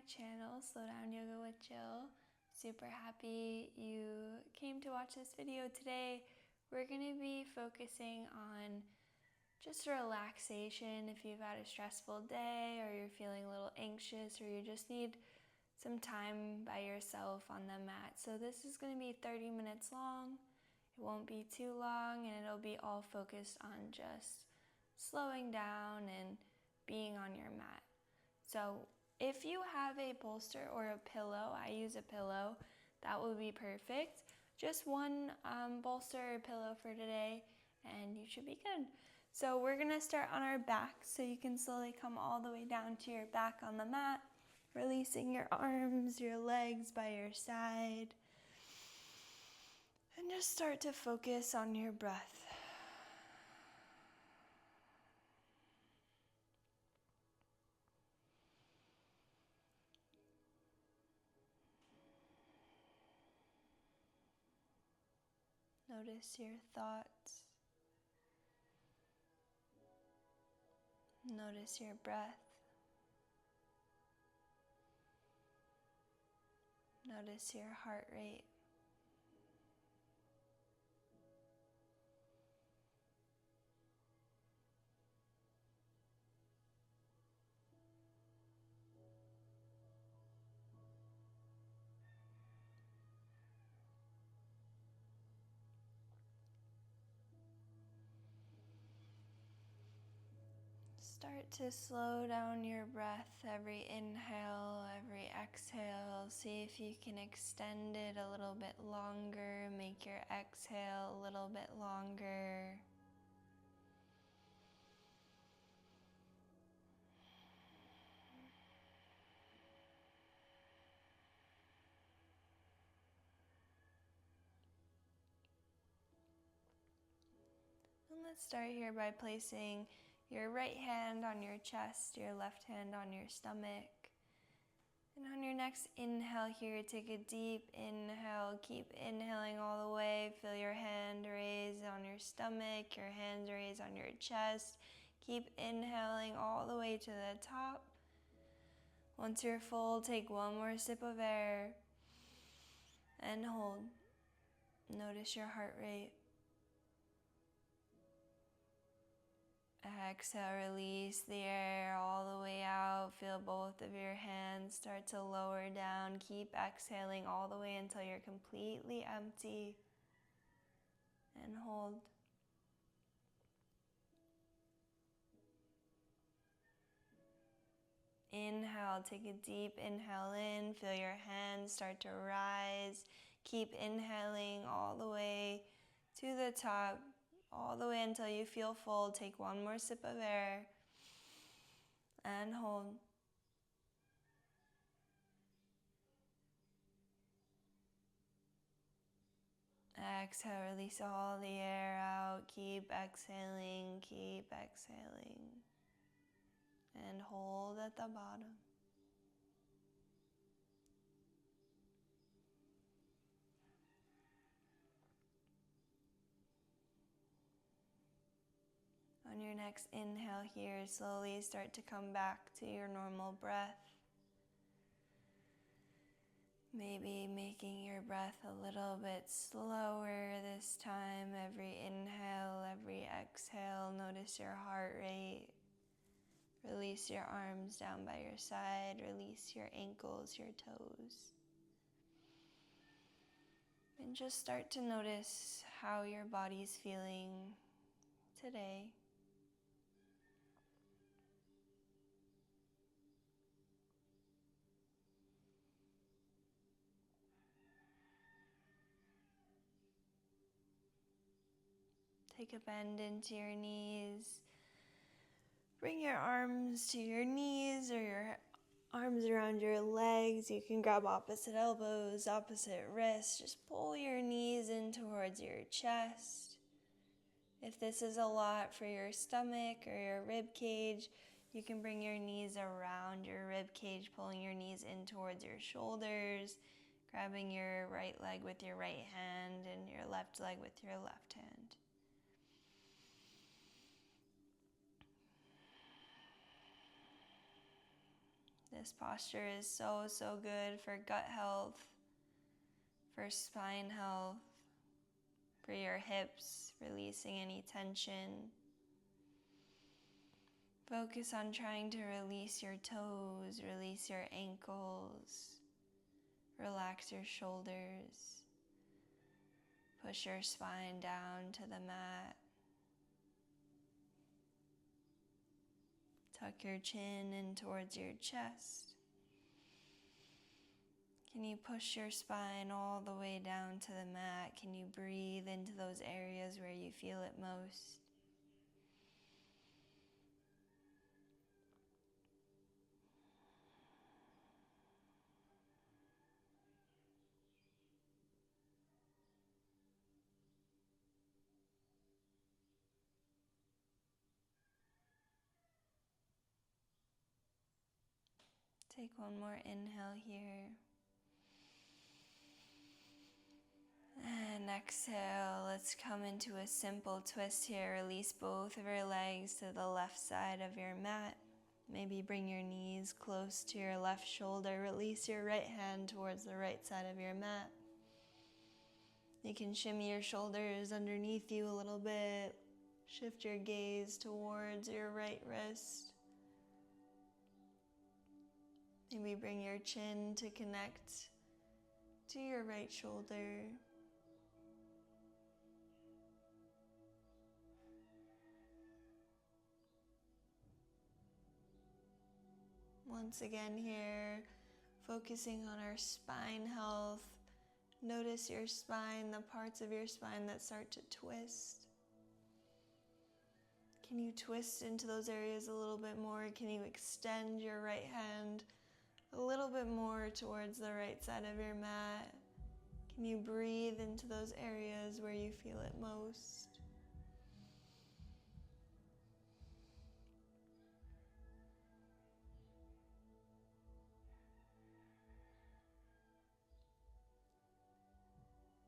channel, Slow Down Yoga with Jill. Super happy you came to watch this video today. We're going to be focusing on just relaxation if you've had a stressful day or you're feeling a little anxious or you just need some time by yourself on the mat. So this is going to be 30 minutes long. It won't be too long, and it'll be all focused on just slowing down and being on your mat. So if you have a bolster or a pillow, I use a pillow, that would be perfect. Just one bolster or pillow for today and you should be good. So we're gonna start on our back, so you can slowly come all the way down to your back on the mat, releasing your arms, your legs by your side. And just start to focus on your breath. Notice your thoughts. Notice your breath. Notice your heart rate. Start to slow down your breath every inhale, every exhale. See if you can extend it a little bit longer. Make your exhale a little bit longer. And let's start here by placing your right hand on your chest, your left hand on your stomach. And on your next inhale here, take a deep inhale. Keep inhaling all the way. Feel your hand raise on your stomach, your hands raise on your chest. Keep inhaling all the way to the top. Once you're full, take one more sip of air and hold. Notice your heart rate. Exhale, release the air all the way out. Feel both of your hands start to lower down. Keep exhaling all the way until you're completely empty. And hold. Inhale, take a deep inhale in. Feel your hands start to rise. Keep inhaling all the way to the top, all the way until you feel full. Take one more sip of air and hold. Exhale, release all the air out. Keep exhaling, and hold at the bottom. On your next inhale here, slowly start to come back to your normal breath. Maybe making your breath a little bit slower this time. Every inhale, every exhale, notice your heart rate. Release your arms down by your side. Release your ankles, your toes. And just start to notice how your body's feeling today. Take a bend into your knees. Bring your arms to your knees or your arms around your legs. You can grab opposite elbows, opposite wrists. Just pull your knees in towards your chest. If this is a lot for your stomach or your rib cage, you can bring your knees around your rib cage, pulling your knees in towards your shoulders, grabbing your right leg with your right hand and your left leg with your left hand. The This posture is so good for gut health, for spine health, for your hips, releasing any tension. Focus on trying to release your toes, release your ankles, relax your shoulders, push your spine down to the mat. Tuck your chin in towards your chest. Can you push your spine all the way down to the mat? Can you breathe into those areas where you feel it most? Take one more inhale here. And exhale, let's come into a simple twist here. Release both of your legs to the left side of your mat. Maybe bring your knees close to your left shoulder. Release your right hand towards the right side of your mat. You can shimmy your shoulders underneath you a little bit. Shift your gaze towards your right wrist. Maybe bring your chin to connect to your right shoulder. Once again here, focusing on our spine health. Notice your spine, the parts of your spine that start to twist. Can you twist into those areas a little bit more? Can you extend your right hand a little bit more towards the right side of your mat? Can you breathe into those areas where you feel it most?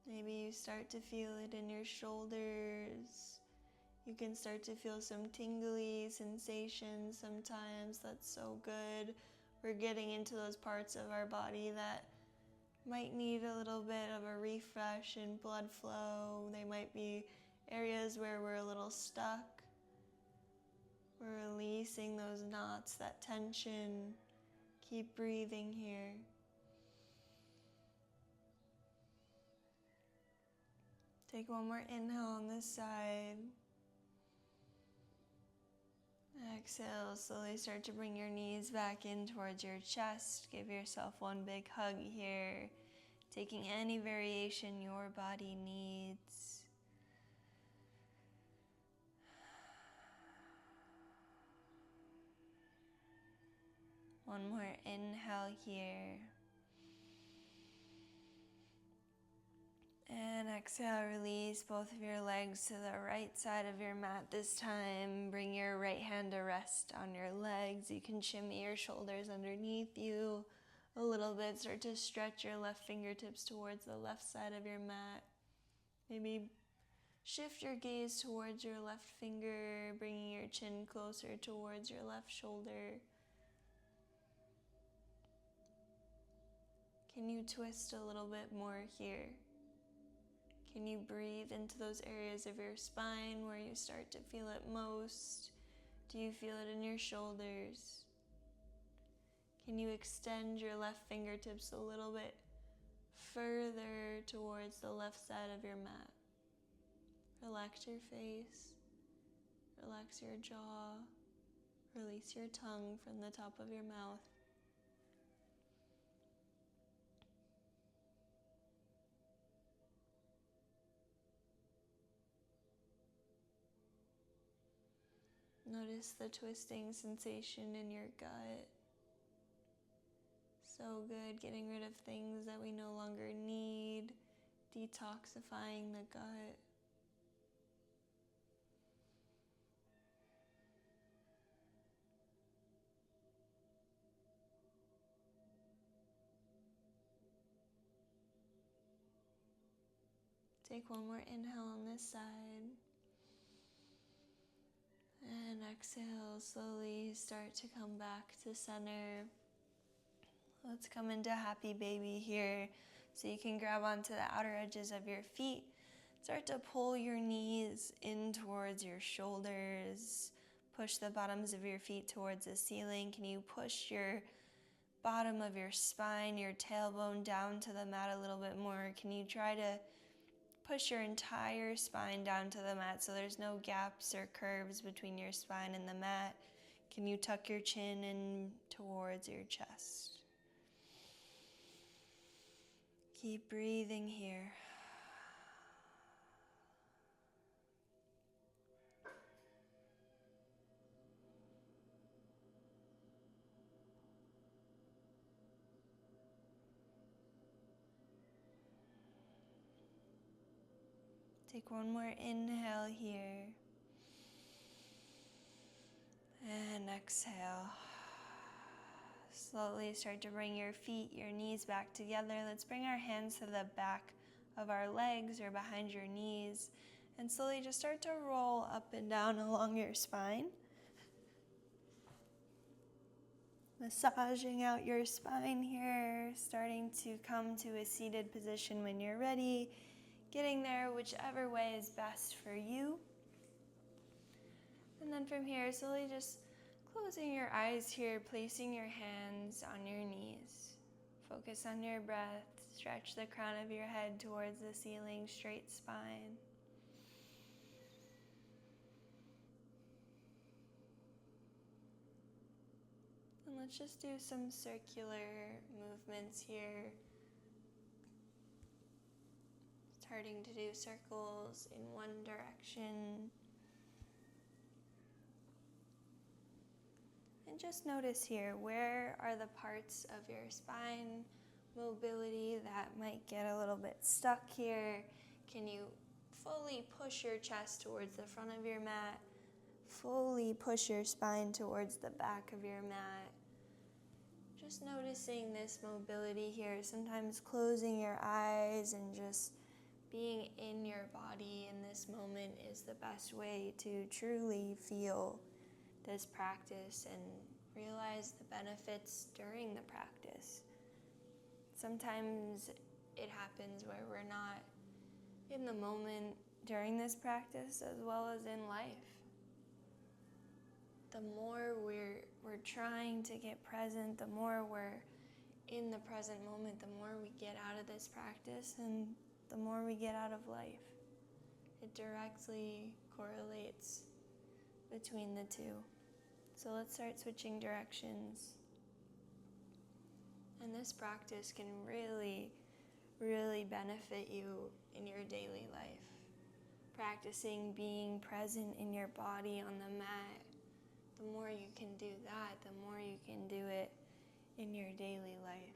Maybe you start to feel it in your shoulders. You can start to feel some tingly sensations sometimes. That's so good. We're getting into those parts of our body that might need a little bit of a refresh in blood flow. They might be areas where we're a little stuck. We're releasing those knots, that tension. Keep breathing here. Take one more inhale on this side. Exhale, slowly start to bring your knees back in towards your chest. Give yourself one big hug here, taking any variation your body needs. One more inhale here. And exhale, release both of your legs to the right side of your mat this time. Bring your right hand to rest on your legs. You can shimmy your shoulders underneath you a little bit. Start to stretch your left fingertips towards the left side of your mat. Maybe shift your gaze towards your left finger, bringing your chin closer towards your left shoulder. Can you twist a little bit more here? Can you breathe into those areas of your spine where you start to feel it most? Do you feel it in your shoulders? Can you extend your left fingertips a little bit further towards the left side of your mat? Relax your face, relax your jaw, release your tongue from the top of your mouth. Notice the twisting sensation in your gut. So good, getting rid of things that we no longer need, detoxifying the gut. Take one more inhale on this side. And exhale, slowly start to come back to center. Let's come into happy baby here. So you can grab onto the outer edges of your feet. Start to pull your knees in towards your shoulders. Push the bottoms of your feet towards the ceiling. Can you push your bottom of your spine, your tailbone down to the mat a little bit more? Can you try to push your entire spine down to the mat so there's no gaps or curves between your spine and the mat? Can you tuck your chin in towards your chest? Keep breathing here. Take one more inhale here. And exhale. Slowly start to bring your feet, your knees back together. Let's bring our hands to the back of our legs or behind your knees. And slowly just start to roll up and down along your spine. Massaging out your spine here. Starting to come to a seated position when you're ready. Getting there whichever way is best for you. And then from here, slowly just closing your eyes here, placing your hands on your knees. Focus on your breath. Stretch the crown of your head towards the ceiling, straight spine. And let's just do some circular movements here. Starting to do circles in one direction. And just notice here, where are the parts of your spine mobility that might get a little bit stuck here? Can you fully push your chest towards the front of your mat? Fully push your spine towards the back of your mat. Just noticing this mobility here, sometimes closing your eyes and just being in your body in this moment is the best way to truly feel this practice and realize the benefits during the practice. Sometimes it happens where we're not in the moment during this practice as well as in life. The more we're trying to get present, the more we're in the present moment, the more we get out of this practice and the more we get out of life. It directly correlates between the two. So let's start switching directions. And this practice can really, really benefit you in your daily life. Practicing being present in your body on the mat. The more you can do that, the more you can do it in your daily life.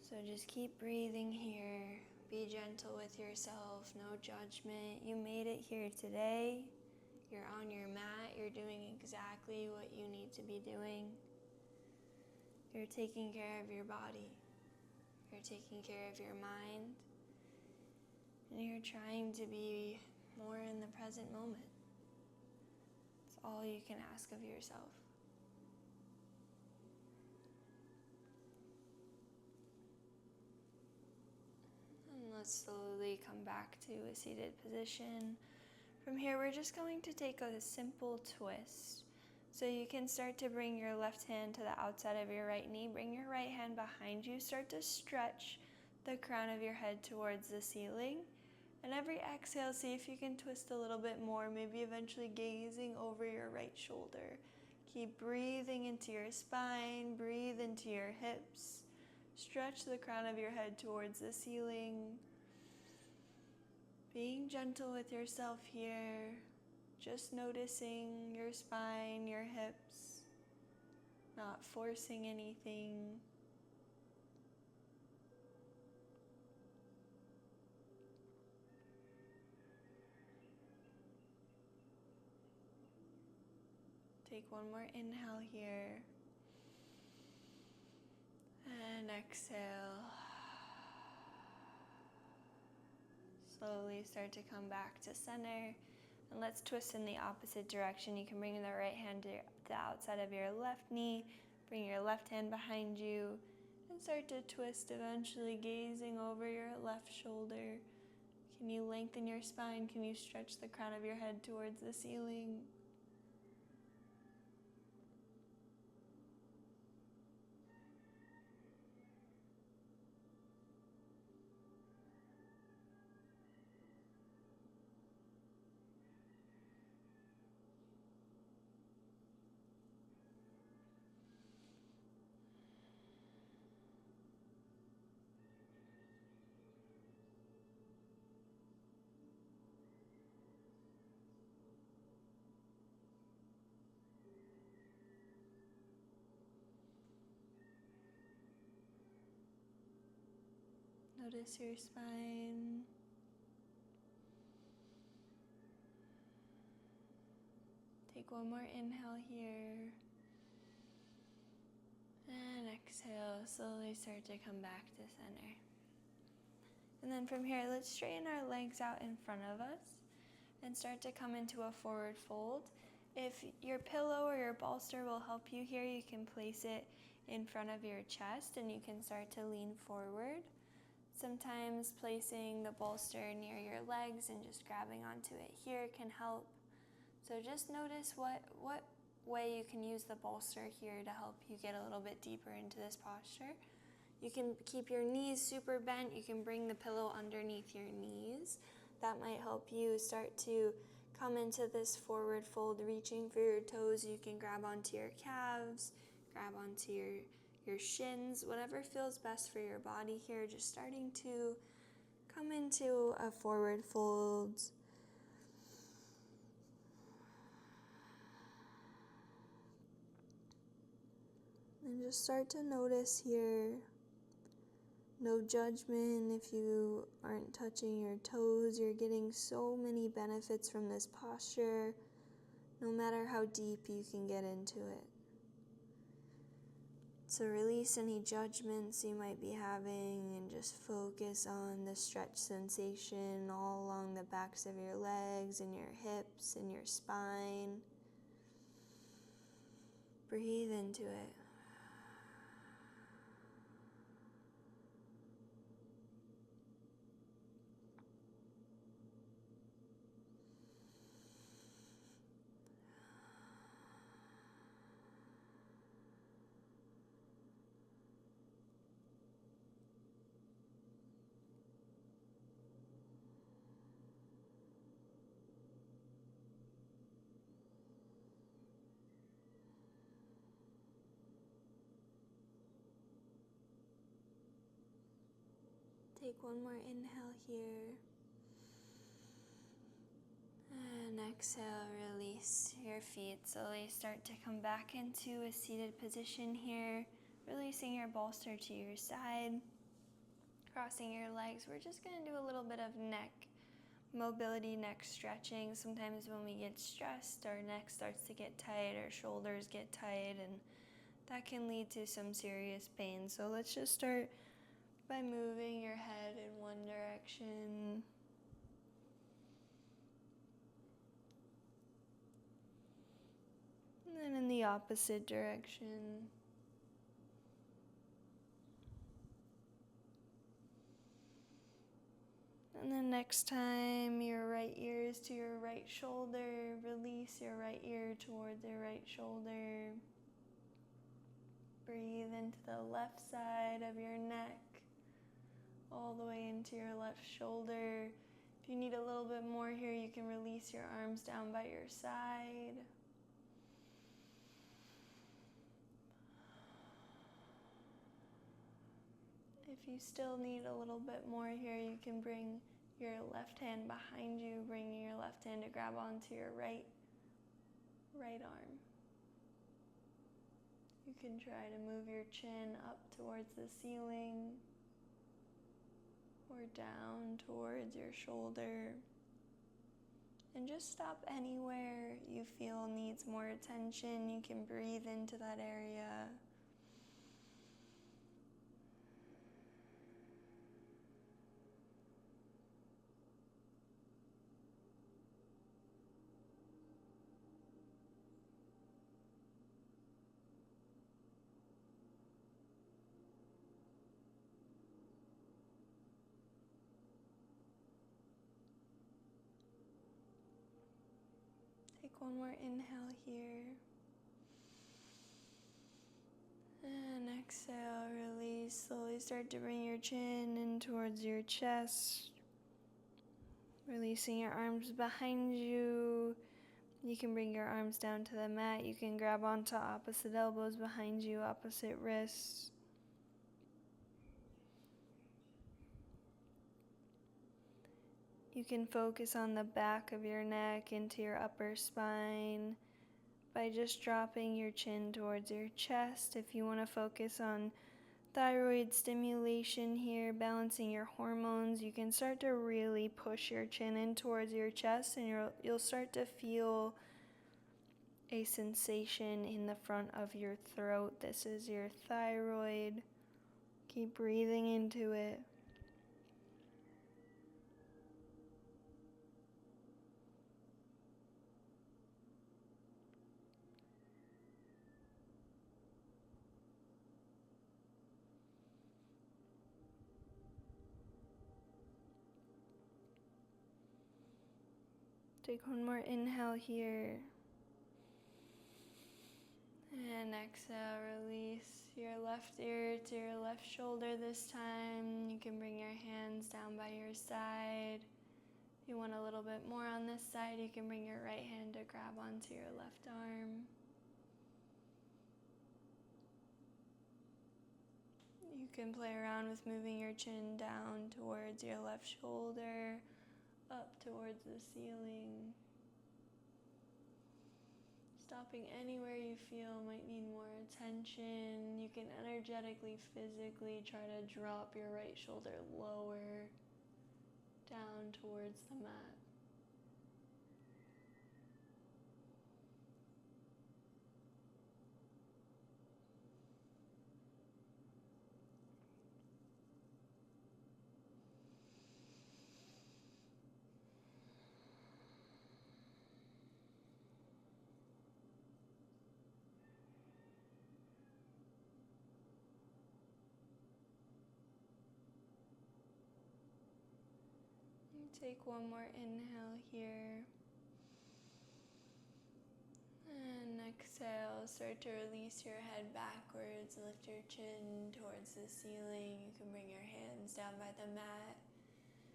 So just keep breathing here. Be gentle with yourself, no judgment. You made it here today. You're on your mat. You're doing exactly what you need to be doing. You're taking care of your body. You're taking care of your mind. And you're trying to be more in the present moment. It's all you can ask of yourself. And let's slowly come back to a seated position. From here, we're just going to take a simple twist. So you can start to bring your left hand to the outside of your right knee. Bring your right hand behind you. Start to stretch the crown of your head towards the ceiling. And every exhale, see if you can twist a little bit more, maybe eventually gazing over your right shoulder. Keep breathing into your spine, breathe into your hips. Stretch the crown of your head towards the ceiling. Being gentle with yourself here, just noticing your spine, your hips, not forcing anything. Take one more inhale here. And exhale. Slowly start to come back to center. And let's twist in the opposite direction. You can bring the right hand to the outside of your left knee, bring your left hand behind you, and start to twist, eventually gazing over your left shoulder. Can you lengthen your spine? Can you stretch the crown of your head towards the ceiling? Notice your spine. Take one more inhale here. And exhale, slowly start to come back to center. And then from here, let's straighten our legs out in front of us and start to come into a forward fold. If your pillow or your bolster will help you here, you can place it in front of your chest and you can start to lean forward. Sometimes placing the bolster near your legs and just grabbing onto it here can help. So just notice what way you can use the bolster here to help you get a little bit deeper into this posture. You can keep your knees super bent. You can bring the pillow underneath your knees. That might help you start to come into this forward fold, reaching for your toes. You can grab onto your calves, grab onto your shins, whatever feels best for your body here. Just starting to come into a forward fold. And just start to notice here. No judgment if you aren't touching your toes. You're getting so many benefits from this posture, no matter how deep you can get into it. So release any judgments you might be having and just focus on the stretch sensation all along the backs of your legs and your hips and your spine. Breathe into it. Take one more inhale here. And exhale, release your feet. Slowly start to come back into a seated position here. Releasing your bolster to your side. Crossing your legs. We're just going to do a little bit of neck mobility, neck stretching. Sometimes when we get stressed, our neck starts to get tight, our shoulders get tight, and that can lead to some serious pain. So let's just start by moving your head in one direction. And then in the opposite direction. And then next time, your right ear is to your right shoulder. Release your right ear towards your right shoulder. Breathe into the left side of your neck, all the way into your left shoulder. If you need a little bit more here, you can release your arms down by your side. If you still need a little bit more here, you can bring your left hand behind you, bringing your left hand to grab onto your right arm. You can try to move your chin up towards the ceiling or down towards your shoulder. And just stop anywhere you feel needs more attention. You can breathe into that area. one more inhale here. And exhale, release. Slowly start to bring your chin in towards your chest. Releasing your arms behind you. You can bring your arms down to the mat. You can grab onto opposite elbows behind you, opposite wrists. You can focus on the back of your neck into your upper spine by just dropping your chin towards your chest. If you want to focus on thyroid stimulation here, balancing your hormones, you can start to really push your chin in towards your chest, and you'll start to feel a sensation in the front of your throat. This is your thyroid. Keep breathing into it. Take one more inhale here. And exhale, release your left ear to your left shoulder this time. You can bring your hands down by your side. If you want a little bit more on this side, you can bring your right hand to grab onto your left arm. You can play around with moving your chin down towards your left shoulder, up towards the ceiling. Stopping anywhere you feel might need more attention. You can energetically, physically try to drop your right shoulder lower down towards the mat. Take one more inhale here. And exhale, start to release your head backwards, lift your chin towards the ceiling. You can bring your hands down by the mat.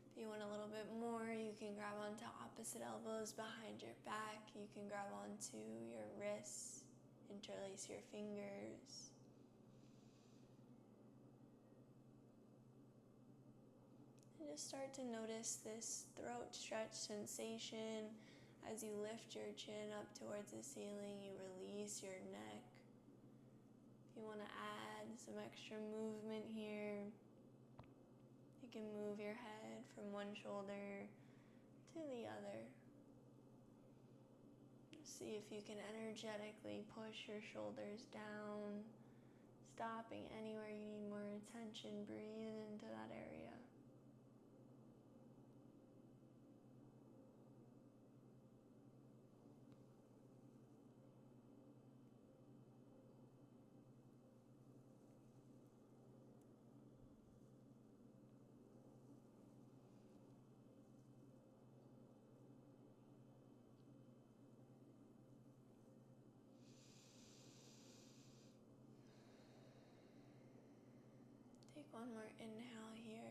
If you want a little bit more, you can grab onto opposite elbows behind your back. You can grab onto your wrists, interlace your fingers. And just start to notice this throat stretch sensation. As you lift your chin up towards the ceiling, you release your neck. If you want to add some extra movement here, you can move your head from one shoulder to the other. See if you can energetically push your shoulders down, stopping anywhere you need more attention. Breathe into that area. Take one more inhale here.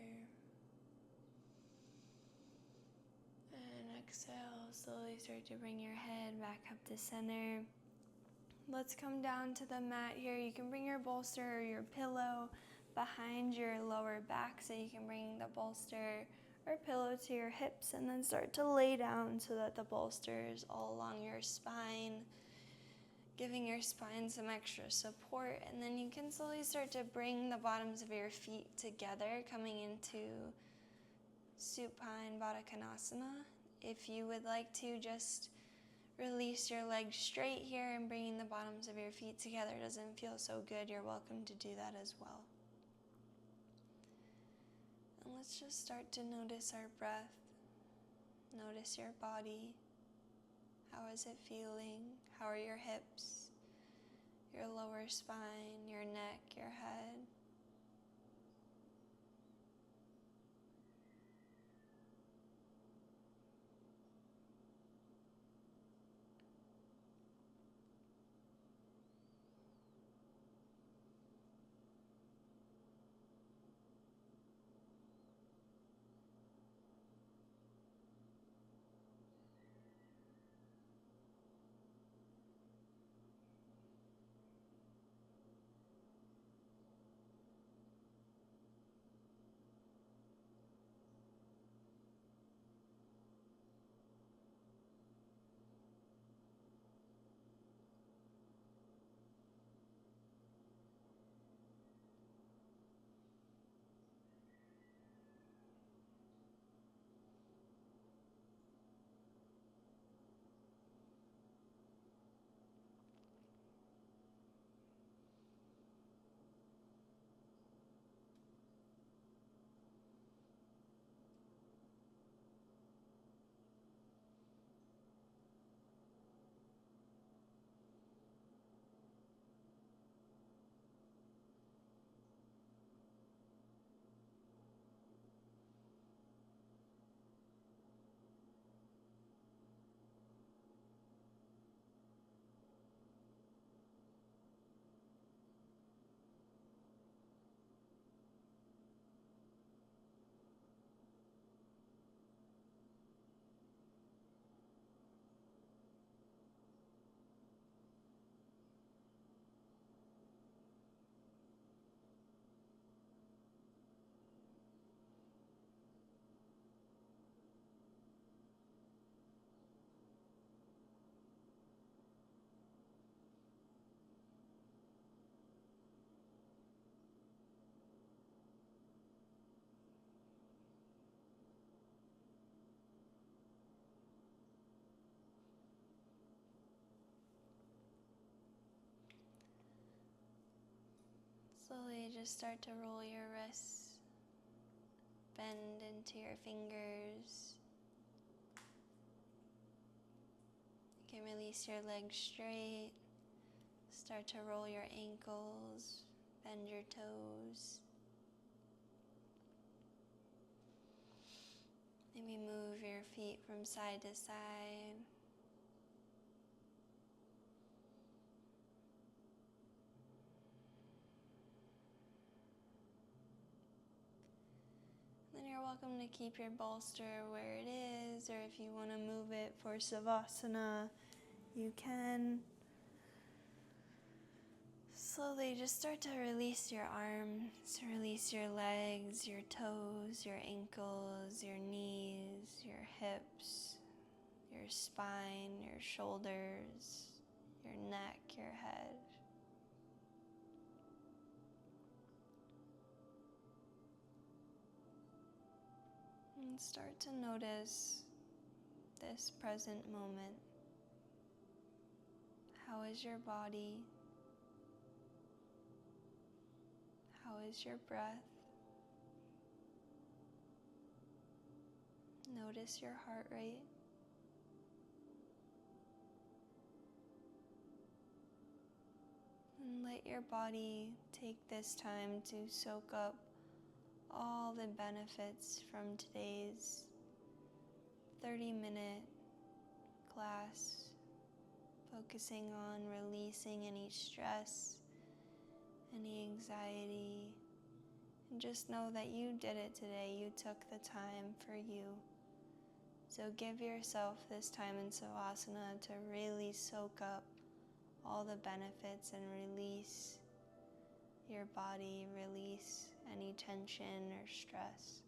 And exhale, slowly start to bring your head back up to center. Let's come down to the mat here. You can bring your bolster or your pillow behind your lower back, so you can bring the bolster or pillow to your hips and then start to lay down so that the bolster is all along your spine, giving your spine some extra support. And then you can slowly start to bring the bottoms of your feet together, coming into Supine Baddha. If you would like to, just release your legs straight here, and bringing the bottoms of your feet together doesn't feel so good, you're welcome to do that as well. And let's just start to notice our breath. Notice your body. How is it feeling? How are your hips, your lower spine, your neck, your head? Slowly just start to roll your wrists, bend into your fingers. You can release your legs straight. Start to roll your ankles, bend your toes. Maybe move your feet from side to side. Then you're welcome to keep your bolster where it is, or if you want to move it for savasana, you can. Slowly just start to release your arms, release your legs, your toes, your ankles, your knees, your hips, your spine, your shoulders, your neck, your head. And start to notice this present moment. How is your body? How is your breath? Notice your heart rate. And let your body take this time to soak up all the benefits from today's 30-minute class, focusing on releasing any stress, any anxiety, and just know that you did it today. You took the time for you. So give yourself this time in savasana to really soak up all the benefits and release your body, release any tension or stress.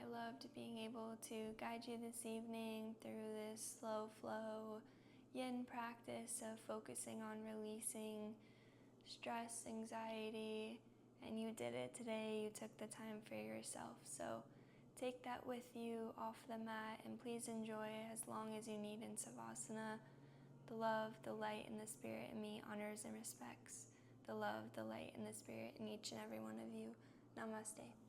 I loved being able to guide you this evening through this slow flow yin practice of focusing on releasing stress, anxiety, and you did it today. You took the time for yourself. So take that with you off the mat and please enjoy as long as you need in savasana. The love, the light, and the spirit in me honors and respects the love, the light, and the spirit in each and every one of you. Namaste.